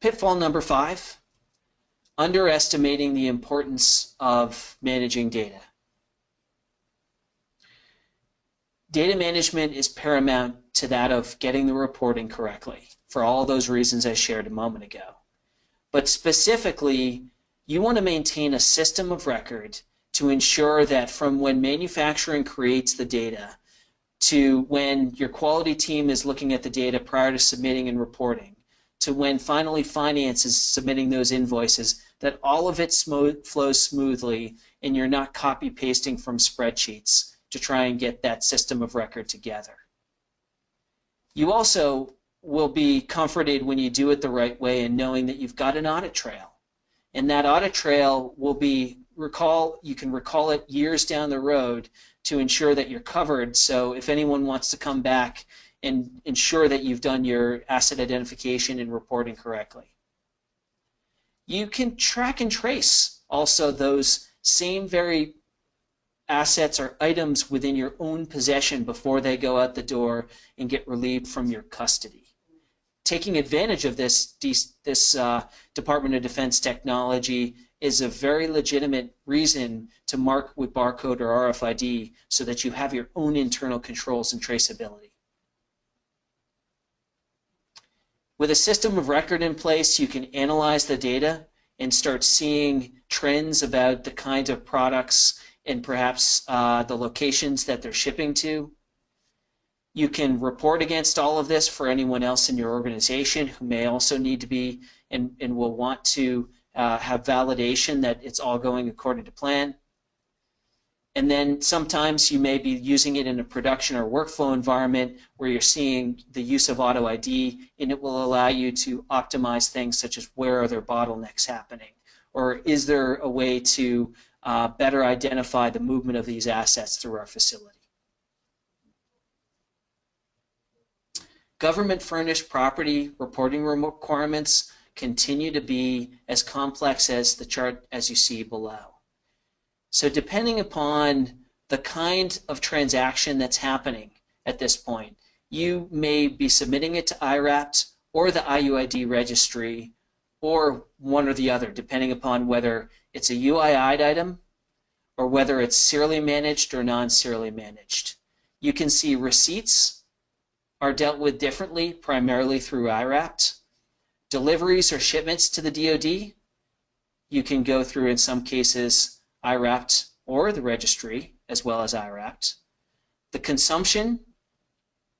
Pitfall number 5, underestimating the importance of managing data. Data management is paramount to that of getting the reporting correctly, for all those reasons I shared a moment ago. But specifically, you want to maintain a system of record to ensure that from when manufacturing creates the data to when your quality team is looking at the data prior to submitting and reporting, to when finally finance is submitting those invoices, that all of it flows smoothly and you're not copy-pasting from spreadsheets to try and get that system of record together. You also will be comforted when you do it the right way and knowing that you've got an audit trail. And that audit trail will be you can recall it years down the road to ensure that you're covered. So if anyone wants to come back and ensure that you've done your asset identification and reporting correctly. You can track and trace also those same very assets or items within your own possession before they go out the door and get relieved from your custody. Taking advantage of this Department of Defense technology is a very legitimate reason to mark with barcode or RFID so that you have your own internal controls and traceability. With a system of record in place, you can analyze the data and start seeing trends about the kinds of products and perhaps the locations that they're shipping to. You can report against all of this for anyone else in your organization who may also need to be and will want to have validation that it's all going according to plan. And then sometimes you may be using it in a production or workflow environment where you're seeing the use of auto ID, and it will allow you to optimize things such as where are there bottlenecks happening, or is there a way to better identify the movement of these assets through our facility. Government furnished property reporting requirements continue to be as complex as the chart as you see below. So depending upon the kind of transaction that's happening at this point, you may be submitting it to iRAPT or the IUID Registry or one or the other, depending upon whether it's a UID item or whether it's serially managed or non-serially managed. You can see receipts are dealt with differently, primarily through iRAPT. Deliveries or shipments to the DoD, you can go through, in some cases, iRAPT or the registry, as well as iRAPT. The consumption,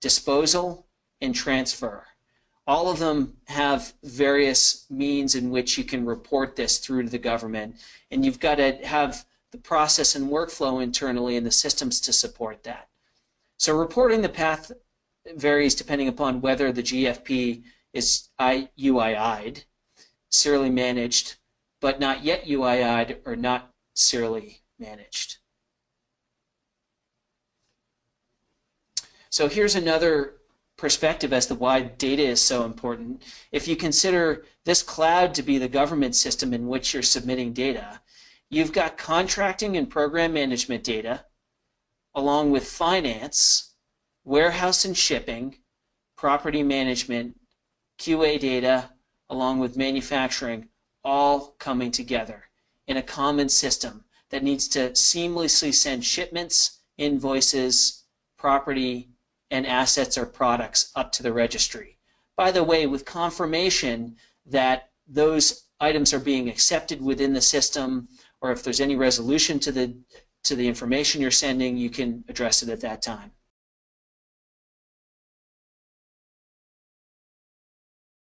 disposal, and transfer. All of them have various means in which you can report this through to the government, and you've got to have the process and workflow internally and the systems to support that. So reporting the path varies depending upon whether the GFP is IUID, serially managed, but not yet UID or not serially managed. So here's another perspective as to why data is so important. If you consider this cloud to be the government system in which you're submitting data, you've got contracting and program management data, along with finance, warehouse and shipping, property management, QA data, along with manufacturing, all coming together in a common system that needs to seamlessly send shipments, invoices, property, and assets or products up to the registry. By the way, with confirmation that those items are being accepted within the system, or if there's any resolution to the information you're sending, you can address it at that time.